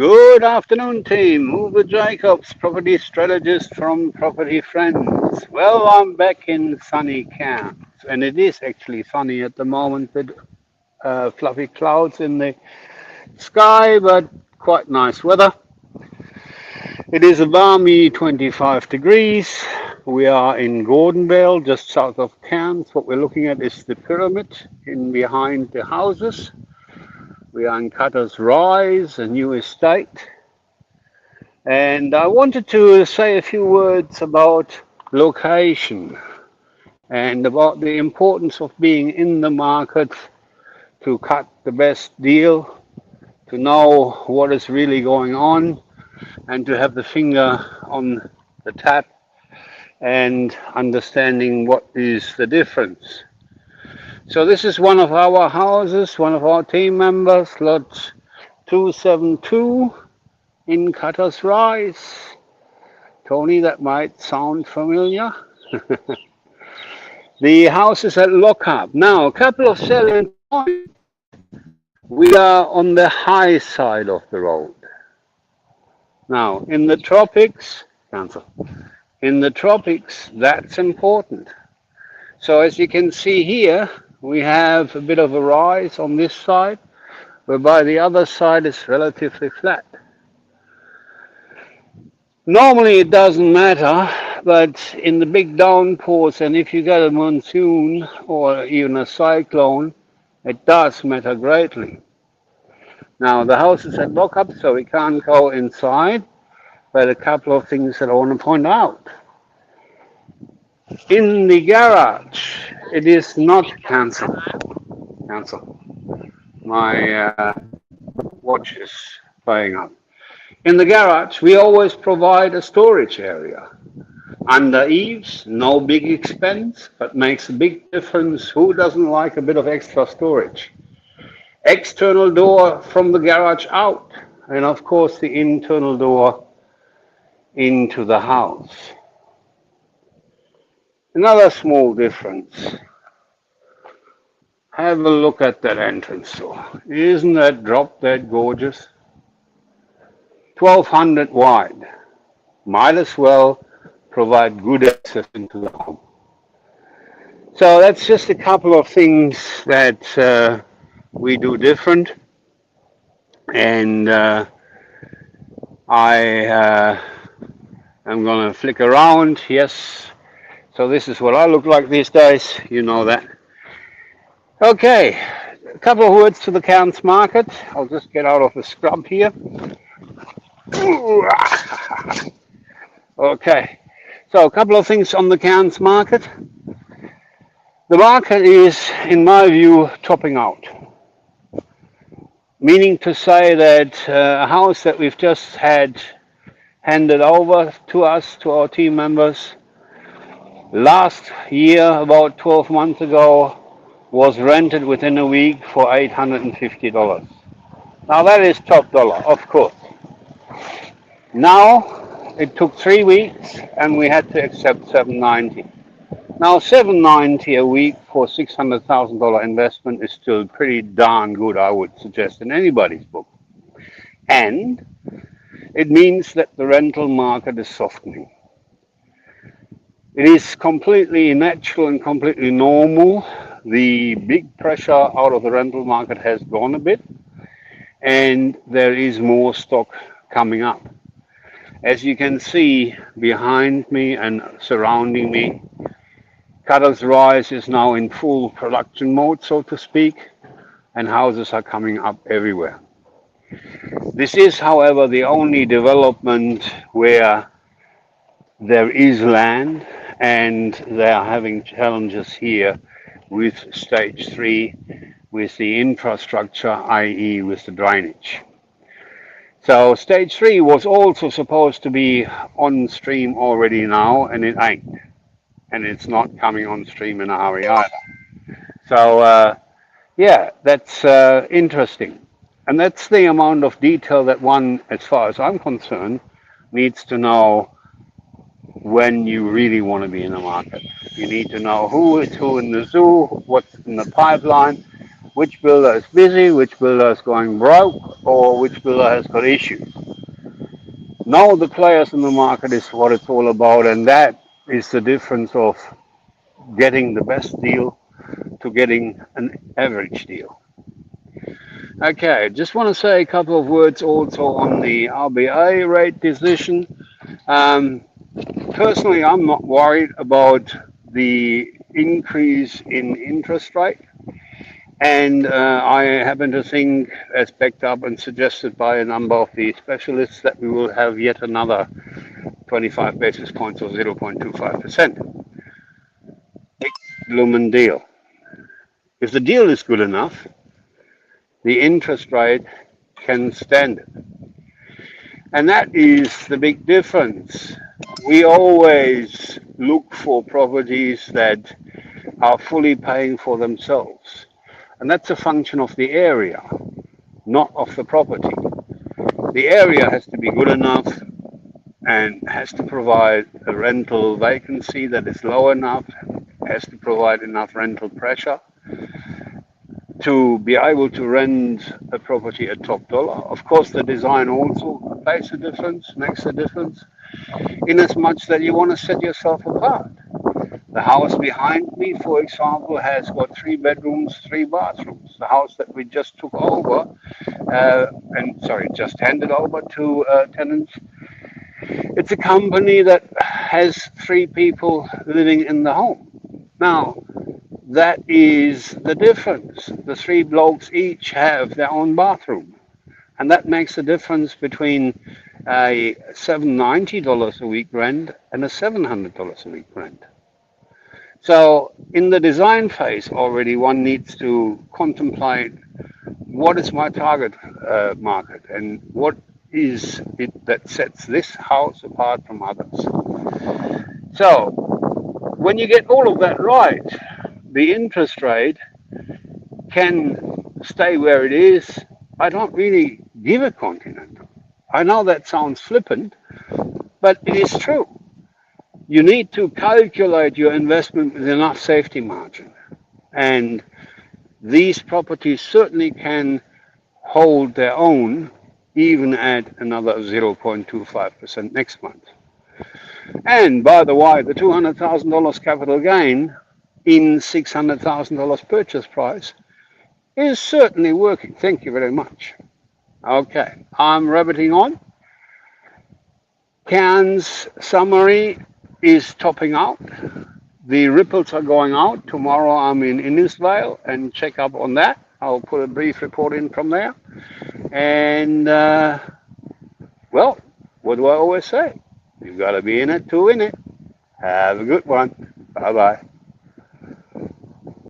Good afternoon, team. Uwe Jacobs, property strategist from Property Friends. Well, I'm back in sunny Cairns, and it is actually sunny at the moment with fluffy clouds in the sky, but quite nice weather. It is a balmy 25 degrees. We are in Gordonvale, just south of Cairns. What we're looking at is the pyramid in behind the houses. We are in Cutter's Rise, a new estate. And I wanted to say a few words about location and about the importance of being in the market to cut the best deal, to know what is really going on, and to have the finger on the tap and understanding what is the difference. So this is one of our houses, one of our team members, lot 272 in Cutter's Rise. Tony, that might sound familiar. The house is at lockup. Now, a couple of selling points. We are on the high side of the road. Now, in the tropics, cancel. In the tropics, that's important. So as you can see here, we have a bit of a rise on this side, whereby the other side is relatively flat. Normally it doesn't matter, but in the big downpours, and if you get a monsoon or even a cyclone, it does matter greatly. Now the house is at lockup, so we can't go inside, but a couple of things that I want to point out. In the garage, it is not cancel. Cancel. My watch is playing up. In the garage, we always provide a storage area. Under eaves, no big expense, but makes a big difference. Who doesn't like a bit of extra storage? External door from the garage out, and of course the internal door into the house. Another small difference. Have a look at that entrance door. Isn't that drop dead gorgeous? 1200 wide. Might as well provide good access into the home. So that's just a couple of things that we do different. And I am going to flick around. Yes. So this is what I look like these days. You know that. Okay. A couple of words to the Cairns market. I'll just get out of the scrub here. Okay, so a couple of things on the Cairns market. The market is, in my view, topping out. Meaning to say that a house that we've just had handed over to us, to our team members, last year, about 12 months ago, was rented within a week for $850. Now that is top dollar, of course. Now, it took 3 weeks and we had to accept $790. Now, $790 a week for $600,000 investment is still pretty darn good, I would suggest, in anybody's book. And it means that the rental market is softening. It is completely natural and completely normal. The big pressure out of the rental market has gone a bit, and there is more stock coming up. As you can see behind me and surrounding me, Cutter's Rise is now in full production mode, so to speak, and houses are coming up everywhere. This is, however, the only development where there is land, and they are having challenges here with stage 3, with the infrastructure, i.e. with the drainage. So stage 3 was also supposed to be on stream already now, and it ain't. And it's not coming on stream in a hurry either. So yeah, that's interesting. And that's the amount of detail that one, as far as I'm concerned, needs to know when you really want to be in the market. You need to know who is who in the zoo, what's in the pipeline, which builder is busy, which builder is going broke, or which builder has got issues. Know the players in the market is what it's all about, and that is the difference of getting the best deal to getting an average deal. Okay, just want to say a couple of words also on the RBA rate decision. Um, Personally, I'm not worried about the increase in interest rate. And I happen to think, as backed up and suggested by a number of the specialists, that we will have yet another 25 basis points or 0.25%. Lumen deal. If the deal is good enough, the interest rate can stand it. And that is the big difference. We always look for properties that are fully paying for themselves. And that's a function of the area, not of the property. The area has to be good enough and has to provide a rental vacancy that is low enough, has to provide enough rental pressure to be able to rent a property at top dollar. Of course, the design also makes a difference, in as much that you want to set yourself apart. The house behind me, for example, has got 3 bedrooms, 3 bathrooms. The house that we just took over, just handed over to tenants, it's a company that has 3 people living in the home. Now, that is the difference. The 3 blokes each have their own bathroom. And that makes a difference between a $790 a week rent and a $700 a week rent. So in the design phase already, one needs to contemplate what is my target market and what is it that sets this house apart from others. So when you get all of that right, the interest rate can stay where it is. I don't really give a continental. I know that sounds flippant, but it is true. You need to calculate your investment with enough safety margin. And these properties certainly can hold their own even at another 0.25% next month. And by the way, the $200,000 capital gain in $600,000 purchase price is certainly working. Thank you very much. Okay, I'm rabbiting on. Cairns summary is topping out. The ripples are going out. Tomorrow I'm in Innisfail and check up on that. I'll put a brief report in from there. And, well, what do I always say? You've got to be in it to win it. Have a good one. Bye-bye.